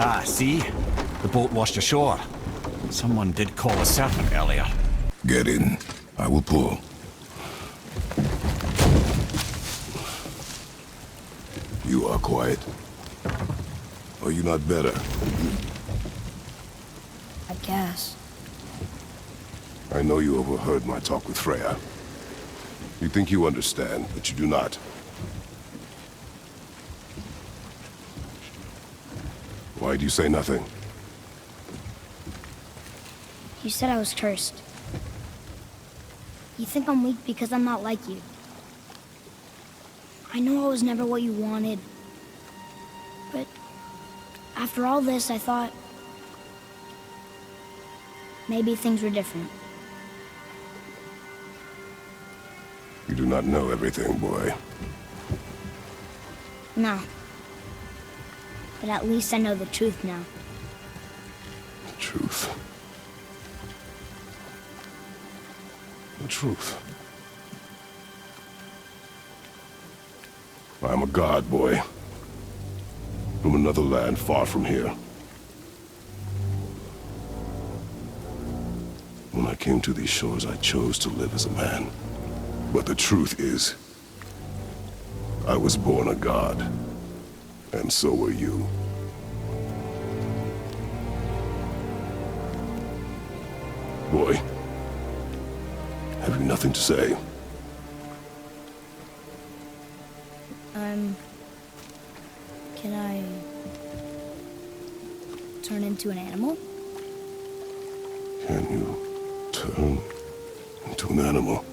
Ah, see? The boat washed ashore. Someone did call a serpent earlier. Get in. I will pull. You are quiet. Are you not better? I guess. I know you overheard my talk with Freya. You think you understand, but you do not. Why do you say nothing? You said I was cursed. You think I'm weak because I'm not like you. I know I was never what you wanted. But after all this, I thought maybe things were different. You do not know everything, boy. No. But at least I know the truth now. The truth. The truth. I am a god, boy. From another land far from here. When I came to these shores, I chose to live as a man. But the truth is, I was born a god. And so were you. Boy, have you nothing to say? Can I turn into an animal? Can you turn into an animal?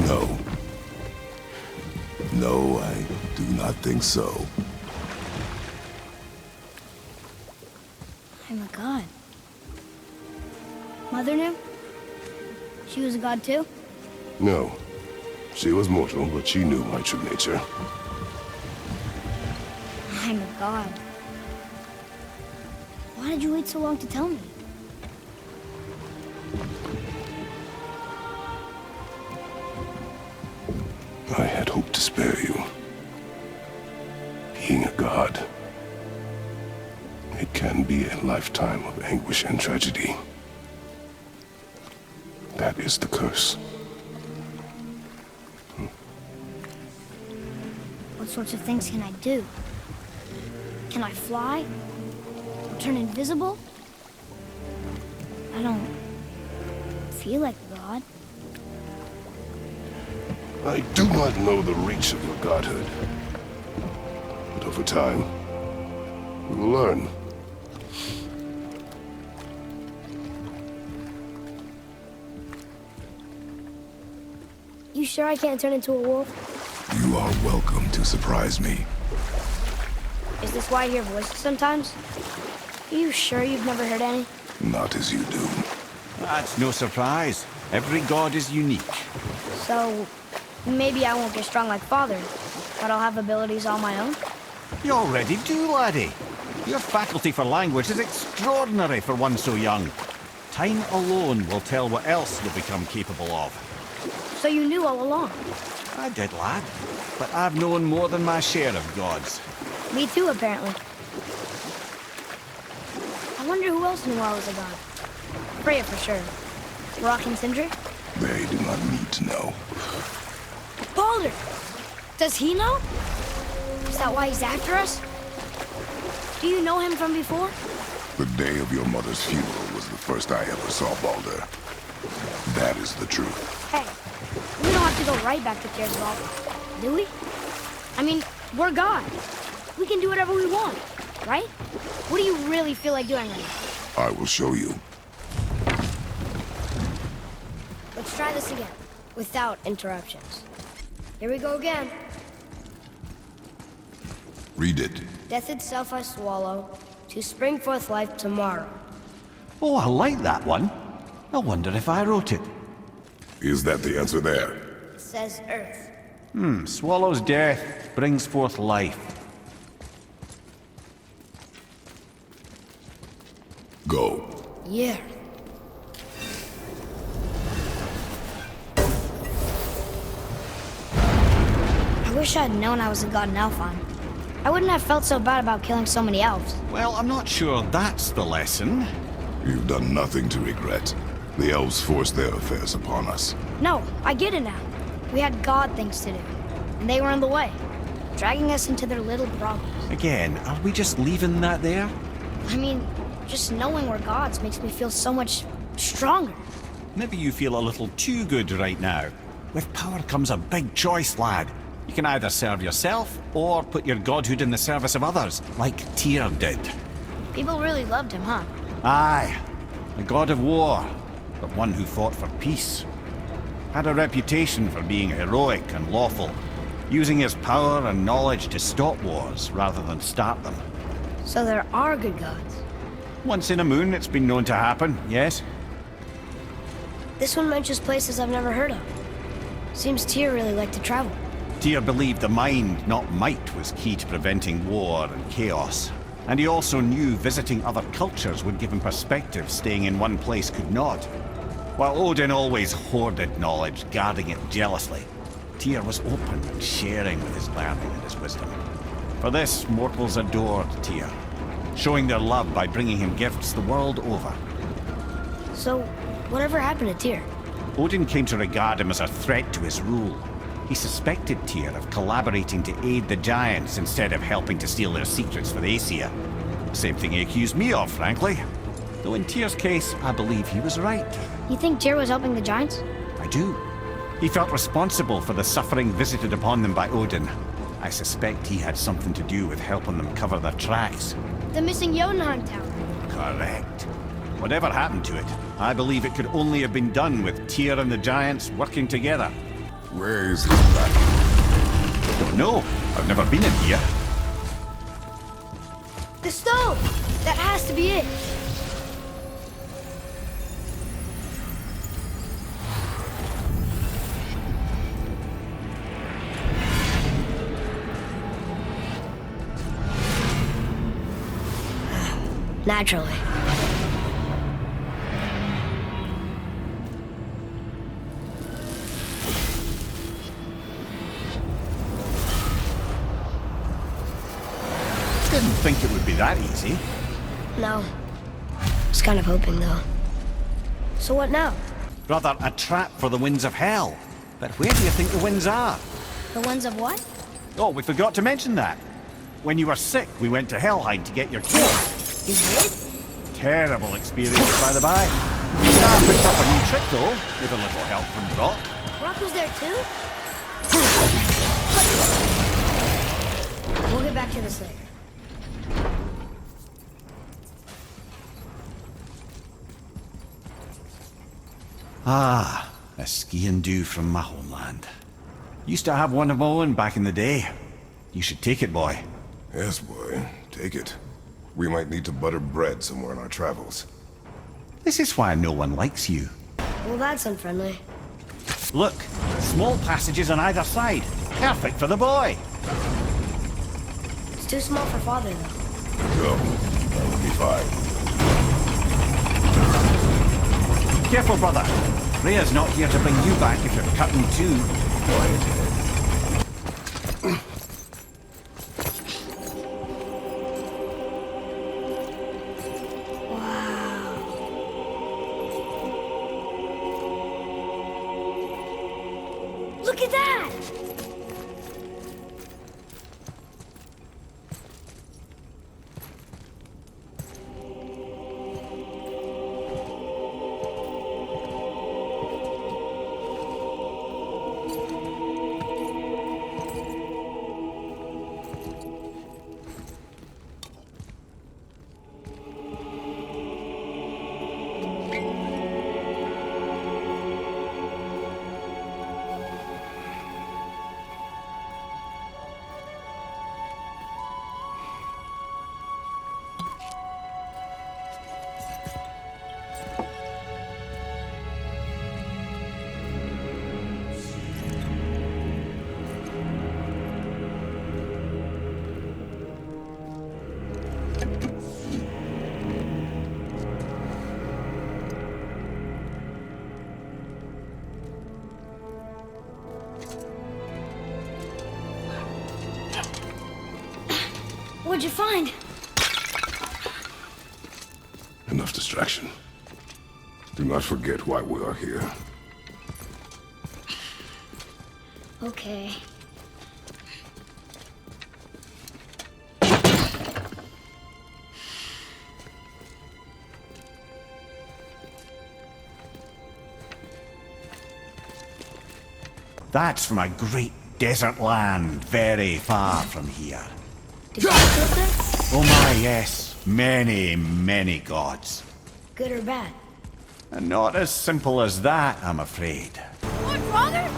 No. No, I do not think so. I'm a god. Mother knew? She was a god too? No. She was mortal, but she knew my true nature. I'm a god. Why did you wait so long to tell me? I had hoped to spare you. Being a god, it can be a lifetime of anguish and tragedy. That is the curse. What sorts of things can I do? Can I fly? Or turn invisible? I don't feel like a god. I do not know the reach of your godhood. But over time, we will learn. You sure I can't turn into a wolf? You are welcome to surprise me. Is this why I hear voices sometimes? Are you sure you've never heard any? Not as you do. That's no surprise. Every god is unique. So, maybe I won't get strong like Father, but I'll have abilities all my own? You already do, laddie. Your faculty for language is extraordinary for one so young. Time alone will tell what else you'll become capable of. So you knew all along? I did, lad. But I've known more than my share of gods. Me too, apparently. I wonder who else knew I was a god. Freya for sure. Rock and Sindri? They do not need to know. Baldur! Does he know? Is that why he's after us? Do you know him from before? The day of your mother's funeral was the first I ever saw Baldur. That is the truth. Hey, we don't have to go right back to Tearsvald, do we? I mean, we're God. We can do whatever we want, right? What do you really feel like doing right now? I will show you. Let's try this again, without interruptions. Here we go again. Read it. Death itself I swallow, to spring forth life tomorrow. Oh, I like that one. I wonder if I wrote it. Is that the answer there? It says Earth. Swallows death, brings forth life. Go. Yeah. I wish I'd known I was a god in Alfheim. I wouldn't have felt so bad about killing so many elves. Well, I'm not sure that's the lesson. You've done nothing to regret. The elves forced their affairs upon us. No, I get it now. We had God things to do, and they were in the way, dragging us into their little problems. Again, are we just leaving that there? I mean, just knowing we're gods makes me feel so much stronger. Maybe you feel a little too good right now. With power comes a big choice, lad. You can either serve yourself, or put your godhood in the service of others, like Tyr did. People really loved him, huh? Aye, a god of war, but one who fought for peace. Had a reputation for being heroic and lawful, using his power and knowledge to stop wars rather than start them. So there are good gods. Once in a moon, it's been known to happen, yes? This one mentions places I've never heard of. Seems Tyr really liked to travel. Tyr believed the mind, not might, was key to preventing war and chaos. And he also knew visiting other cultures would give him perspective staying in one place could not. While Odin always hoarded knowledge, guarding it jealously, Tyr was open and sharing with his learning and his wisdom. For this, mortals adored Tyr, showing their love by bringing him gifts the world over. So, whatever happened to Tyr? Odin came to regard him as a threat to his rule. He suspected Tyr of collaborating to aid the Giants instead of helping to steal their secrets for Aesir. Same thing he accused me of, frankly. Though in Tyr's case, I believe he was right. You think Tyr was helping the Giants? I do. He felt responsible for the suffering visited upon them by Odin. I suspect he had something to do with helping them cover their tracks. The missing Jotunheim Tower. Correct. Whatever happened to it, I believe it could only have been done with Tyr and the Giants working together. Where is his back? Don't know. I've never been in here. The stone! That has to be it! Naturally. Didn't think it would be that easy. No. Was kind of hoping, though. So what now? Rather a trap for the winds of hell. But where do you think the winds are? The ones of what? Oh, we forgot to mention that. When you were sick, we went to Helheim to get your cure. You did? Terrible experience, by the by. I picked up a new trick, though, with a little help from Brock. Brock was there too? We'll get back to this later. Ah, a ski and do from my homeland. Used to have one of my own back in the day. You should take it, boy. Yes, boy. Take it. We might need to butter bread somewhere in our travels. This is why no one likes you. Well, that's unfriendly. Look, small passages on either side. Perfect for the boy. It's too small for Father, though. Go. That will be fine. Careful, brother. Rhea's not here to bring you back if you're cutting too. Quiet. Look at that! What'd you find? Enough distraction. Do not forget why we are here. Okay. That's from a great desert land, very far from here. Did you get this? Oh my, yes. Many, many gods. Good or bad? And not as simple as that, I'm afraid. What, brother?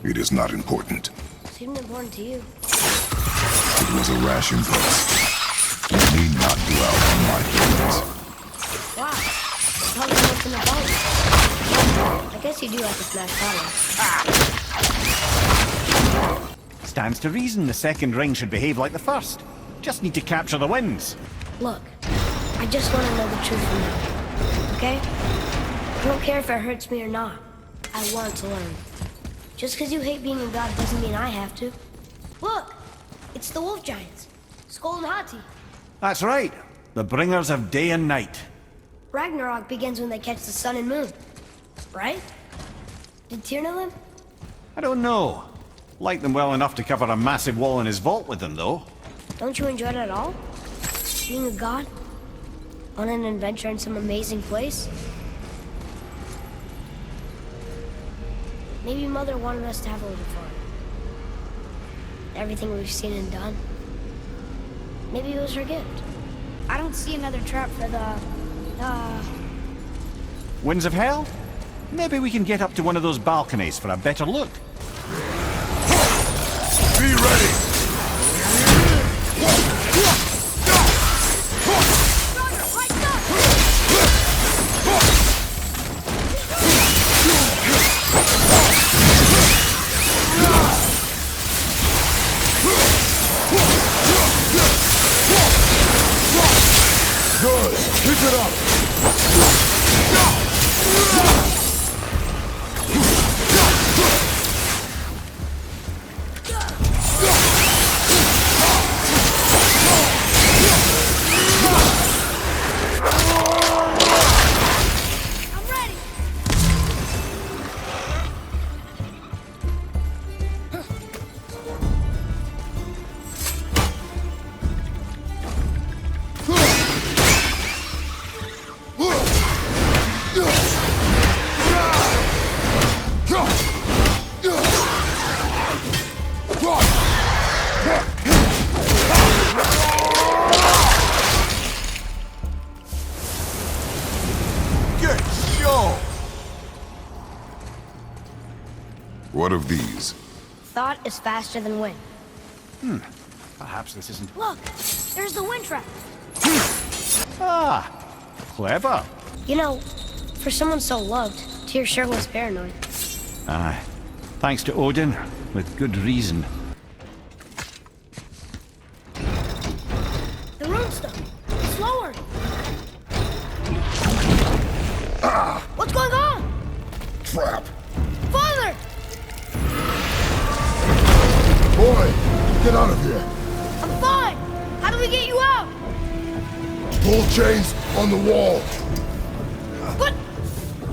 It is not important. Seemed important to you. It was a rash impulse. You need not dwell on my feelings. Wow. Tell me what's in the bottle. I guess you do like to smash bottles. Stands to reason the second ring should behave like the first. Just need to capture the winds. Look, I just want to know the truth from you. Okay? I don't care if it hurts me or not. I want to learn. Just because you hate being a god doesn't mean I have to. Look! It's the wolf giants. Skull and Hati. That's right. The bringers of day and night. Ragnarok begins when they catch the sun and moon. Right? Did Tyr know them? I don't know. Like them well enough to cover a massive wall in his vault with them, though. Don't you enjoy it at all? Being a god? On an adventure in some amazing place? Maybe Mother wanted us to have a little fun. Everything we've seen and done. Maybe it was her gift. I don't see another trap for the... Winds of Hell? Maybe we can get up to one of those balconies for a better look. Be ready! Good! Keep it up! What of these? Thought is faster than wind. Perhaps this isn't... Look! There's the wind trap! Ah! Clever. You know, for someone so loved, Tyr sure was paranoid. Aye. Thanks to Odin, with good reason. The runestone! Slower! What's going on? Trap! Father! Boy, get out of here! I'm fine! How do we get you out? Pull chains on the wall! But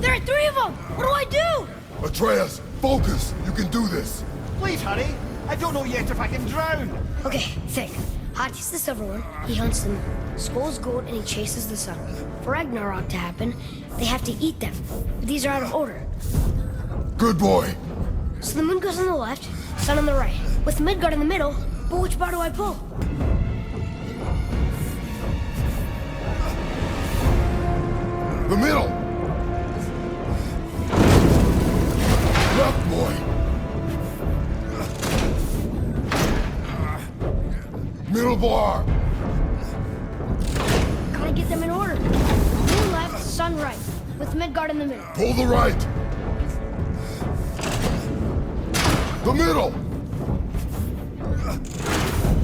there are 3 of them! What do I do? Atreus, focus! You can do this! Please hurry. I don't know yet if I can drown. Okay, think. Hati's the silver one. He hunts them. Skull's gold and he chases the sun. For Ragnarok to happen, they have to eat them. But these are out of order. Good boy! So the moon goes on the left, sun on the right. With Midgard in the middle, but which bar do I pull? The middle! Left, boy! Middle bar! Gotta get them in order. Moon left, sun right. With Midgard in the middle. Pull the right! The middle!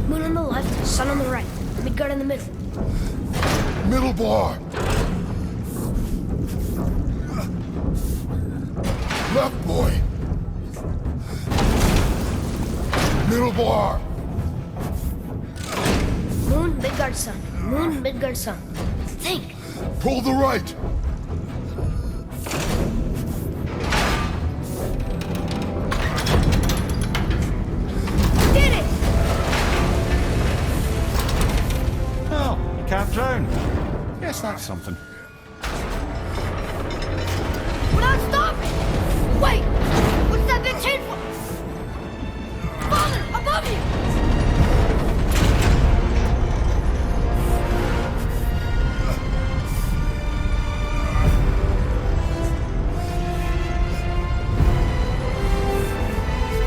Moon on the left, sun on the right. Midgard in the middle. Middle bar! Left, boy! Middle bar! Moon, Midgard, sun. Moon, Midgard, sun. Think. Pull the right! Did it! Well, you can't drown. Yes, that's something. Without stopping! Wait! What's that big chain for? Father, above you!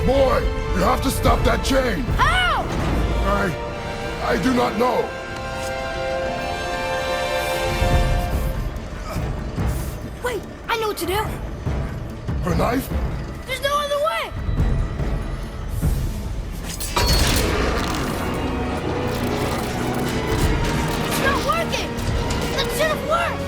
Boy, you have to stop that chain! How? I do not know. Wait, I know what to do. Her knife? There's no other way! It's not working! That should have worked!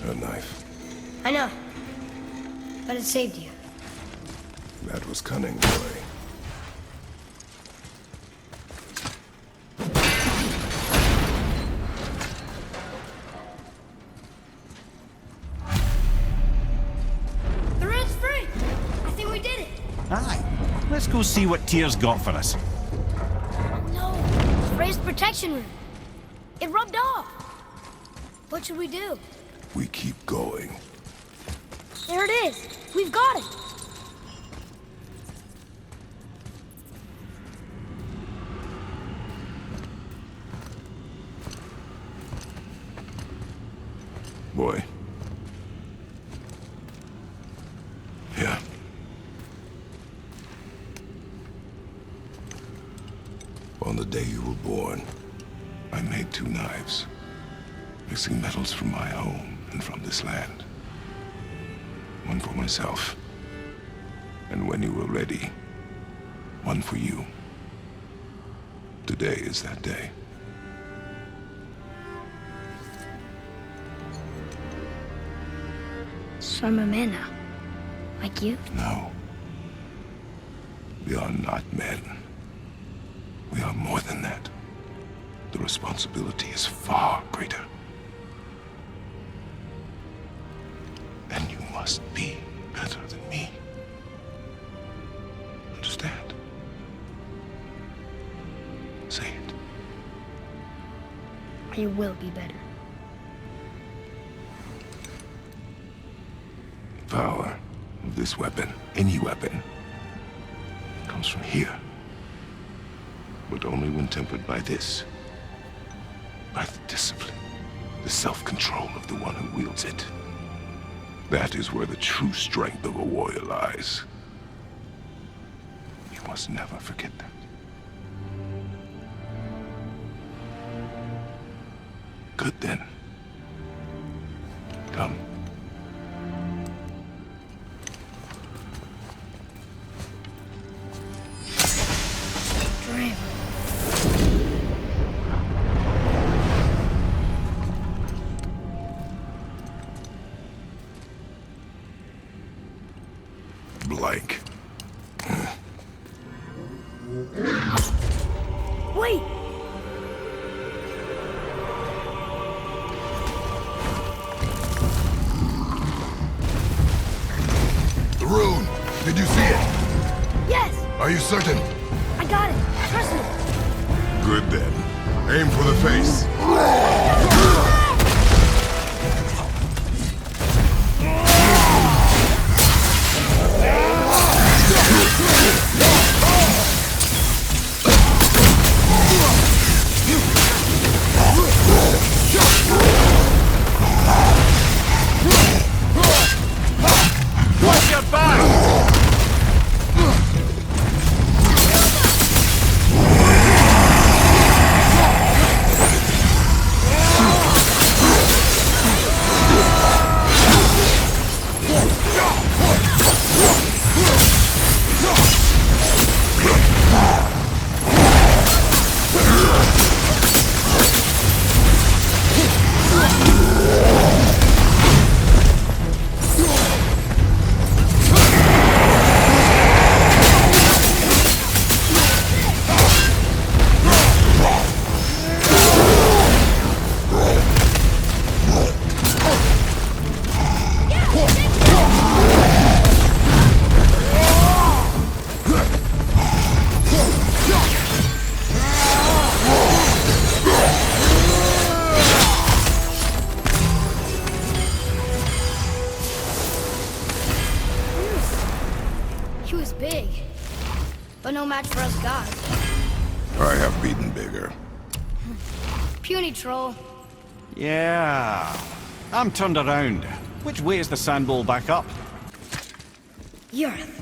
Her knife. I know. But it saved you. That was cunning, boy. The red's free! I think we did it! Aye. Let's go see what Tyr's got for us. No! Raised protection room. It rubbed off. What should we do? We keep going. There it is! We've got it! Boy. Yeah. On the day you were born, I made 2 knives, mixing metals from my home and from this land. One for myself, and when you were ready, one for you. Today is that day. So I'm a man now. Like you? No. We are not men. We are more than that. The responsibility is far greater. And you must be better than me. Understand? Say it. I will be better. Power of this weapon, any weapon, comes from here. But only when tempered by this. By the discipline, the self-control of the one who wields it. That is where the true strength of a warrior lies. You must never forget that. Good then. Come. Dream. Blank. Wait! The rune! Did you see it? Yes! Are you certain? I got it! Trust me! Good then. Aim for the face. Watch your back! He was big, but no match for us gods. I have beaten bigger. Puny troll. Yeah. I'm turned around. Which way is the sand bowl back up? The earth.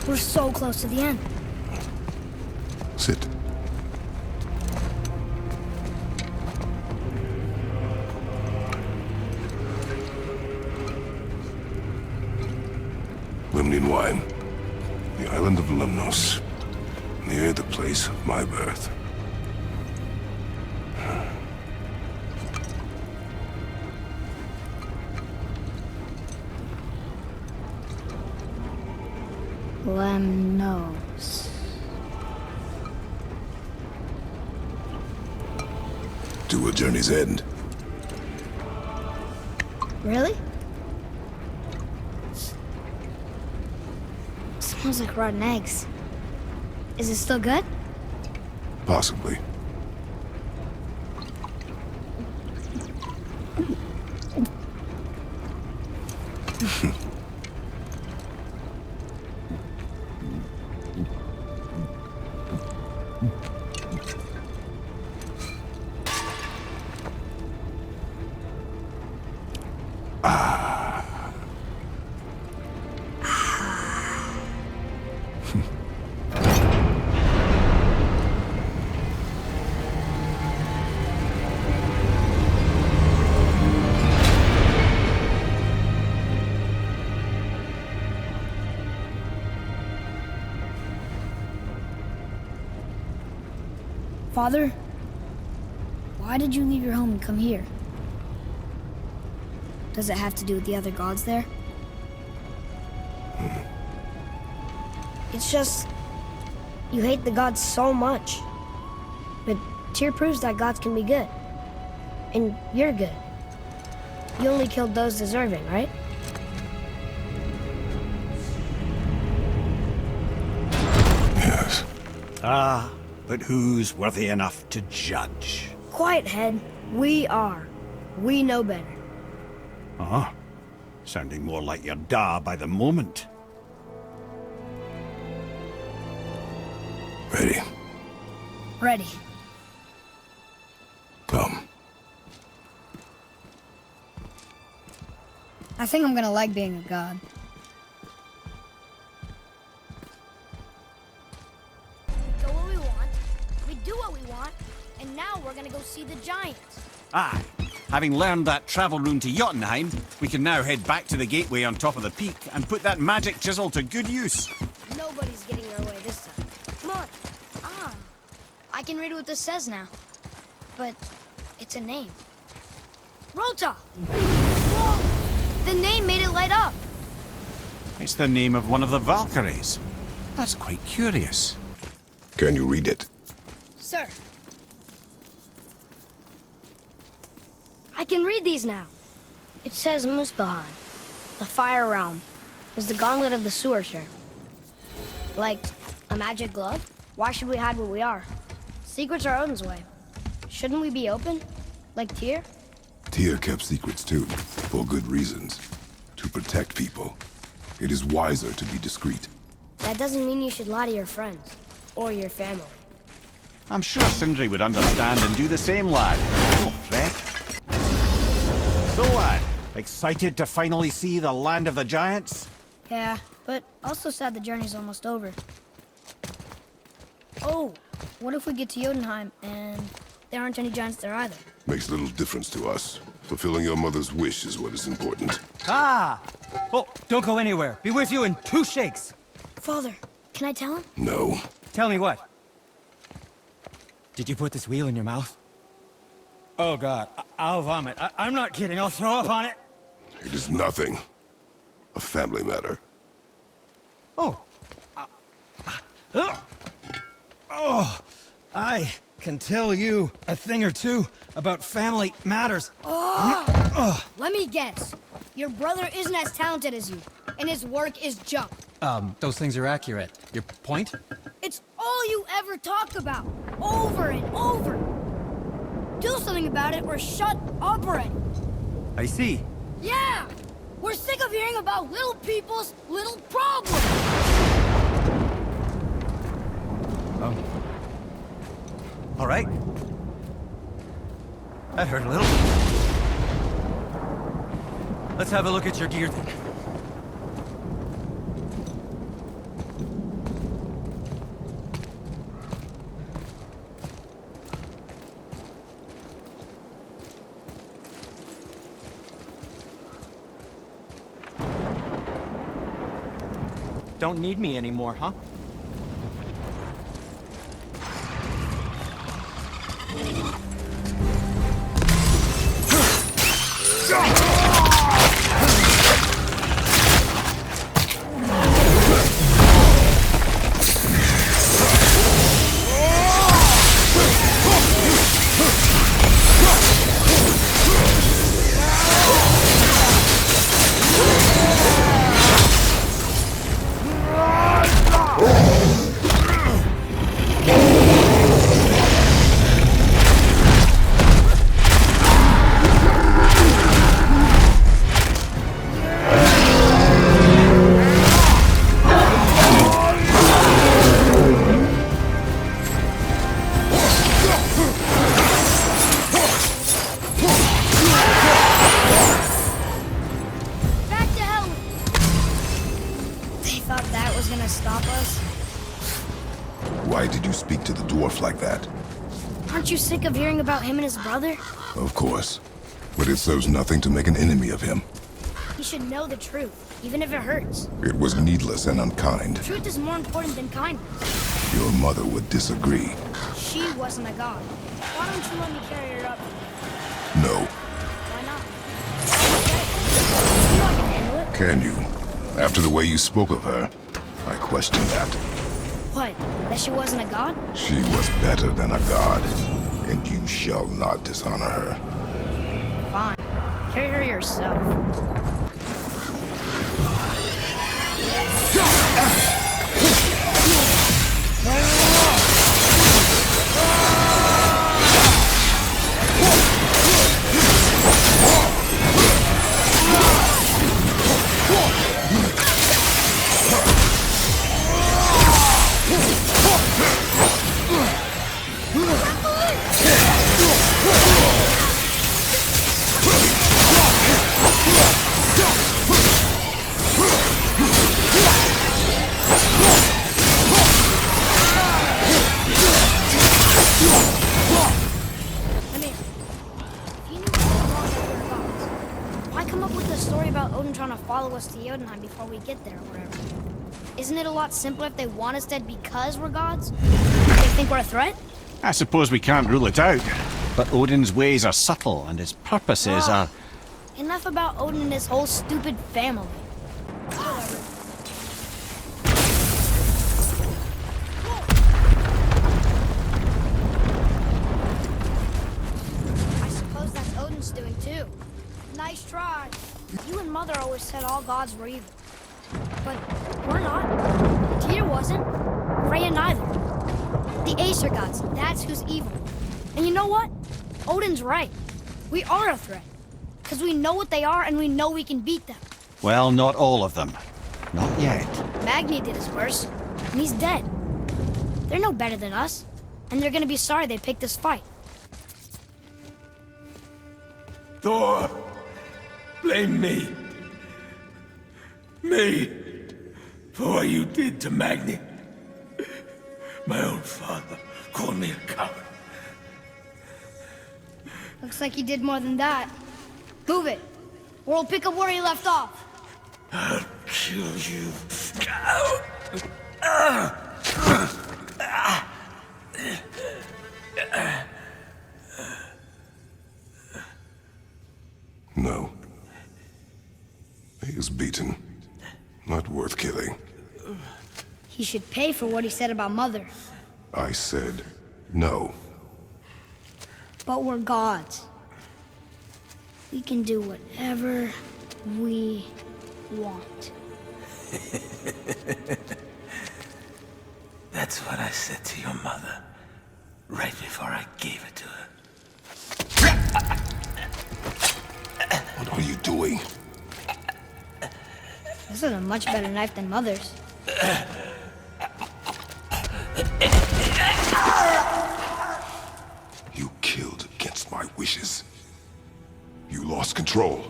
We're so close to the end. Sit. Limnian wine. The island of Lemnos. Near the place of my birth. Lemnos. To a journey's end. Really? Smells like rotten eggs. Is it still good? Possibly. Father, why did you leave your home and come here? Does it have to do with the other gods there? It's just, you hate the gods so much. But Tyr proves that gods can be good. And you're good. You only killed those deserving, right? Yes. Ah, but who's worthy enough to judge? Quiet, head. We are. We know better. Huh? Sounding more like your da by the moment. Ready. Ready. Come. I think I'm gonna like being a god. We go where we want, we do what we want, and now we're gonna go see the giants. Aye. Having learned that travel rune to Jotunheim, we can now head back to the gateway on top of the peak and put that magic chisel to good use. Nobody's getting our way this time. Come on. Ah, I can read what this says now. But it's a name. Rota! Whoa! The name made it light up. It's the name of one of the Valkyries. That's quite curious. Can you read it? Sir. I can read these now. It says Muspelheim, the Fire Realm, is the gauntlet of the sewer share. Like a magic glove? Why should we hide what we are? Secrets are Odin's way. Shouldn't we be open? Like Tyr? Tyr kept secrets too, for good reasons. To protect people. It is wiser to be discreet. That doesn't mean you should lie to your friends. Or your family. I'm sure Sindri would understand and do the same, lad. Don't fret. So, lad, excited to finally see the land of the giants? Yeah, but also sad the journey's almost over. Oh, what if we get to Jotunheim and there aren't any giants there either? Makes little difference to us. Fulfilling your mother's wish is what is important. Ah! Oh, don't go anywhere. Be with you in 2 shakes. Father, can I tell him? No. Tell me what? Did you put this wheel in your mouth? Oh, God. I'll vomit. I'm not kidding. I'll throw up on it. It is nothing. A family matter. Oh. Oh. I can tell you a thing or two about family matters. Let me guess. Your brother isn't as talented as you, and his work is junk. Those things are accurate. Your point? It's all you ever talk about, over and over. Do something about it or shut up already. I see. Yeah! We're sick of hearing about little people's little problems! All right. That hurt a little. Let's have a look at your gear then. Don't need me anymore, huh? Why did you speak to the dwarf like that? Aren't you sick of hearing about him and his brother? Of course. But it serves nothing to make an enemy of him. He should know the truth, even if it hurts. It was needless and unkind. Truth is more important than kindness. Your mother would disagree. She wasn't a god. Why don't you let me carry her up? No. Why not? You know I can handle it. Can you? After the way you spoke of her, I question that. What? That she wasn't a god? She was better than a god, and you shall not dishonor her. Fine. Carry her yourself. up with the story about Odin trying to follow us to Jotunheim before we get there or whatever? Isn't it a lot simpler if they want us dead because we're gods? They think we're a threat? I suppose we can't rule it out. But Odin's ways are subtle, and his purposes are... Enough about Odin and his whole stupid family. Whatever. I suppose that's Odin's doing too. Nice try. You and Mother always said all gods were evil. But we're not. Tyr wasn't. Freya neither. The Aesir gods, that's who's evil. And you know what? Odin's right. We are a threat. Because we know what they are and we know we can beat them. Well, not all of them. Not yet. Magni did his worst, and he's dead. They're no better than us, and they're gonna be sorry they picked this fight. Thor, blame me. Me. For what you did to Magni. My own father called me a coward. Looks like he did more than that. Move it, or we'll pick up where he left off. I'll kill you. No. He is beaten. Not worth killing. He should pay for what he said about Mother. I said no. But we're gods. We can do whatever we want. That's what I said to your mother, right before I gave it to her. What are you doing? This is a much better knife than Mother's. You killed against my wishes. You lost control.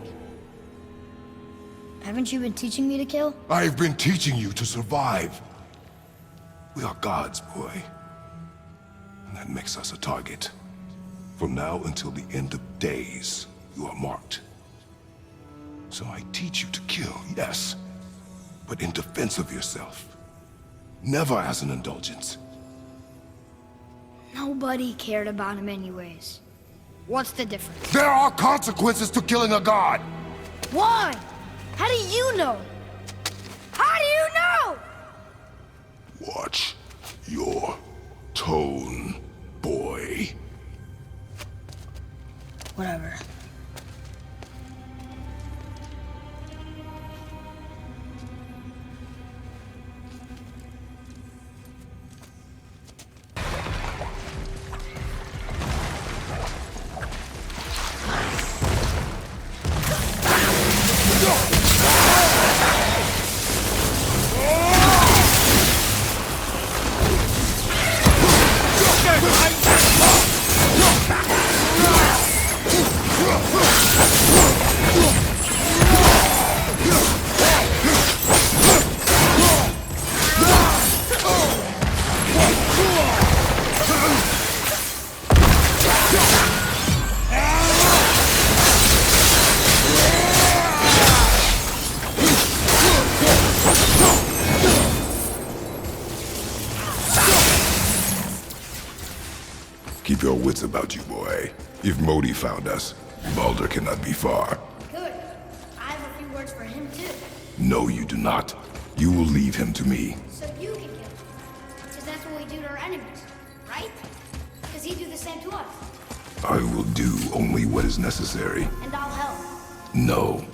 Haven't you been teaching me to kill? I've been teaching you to survive. We are gods, boy. And that makes us a target. From now until the end of days, you are marked. So I teach you to kill, yes, but in defense of yourself. Never as an indulgence. Nobody cared about him anyways. What's the difference? There are consequences to killing a god! Why? How do you know? How do you know? Watch your tone, boy. Whatever. Keep your wits about you, boy. If Modi found us, Baldur cannot be far. Good. I have a few words for him too. No, you do not. You will leave him to me. So you can kill him. Because that's what we do to our enemies, right? Because he'd do the same to us. I will do only what is necessary. And I'll help. No.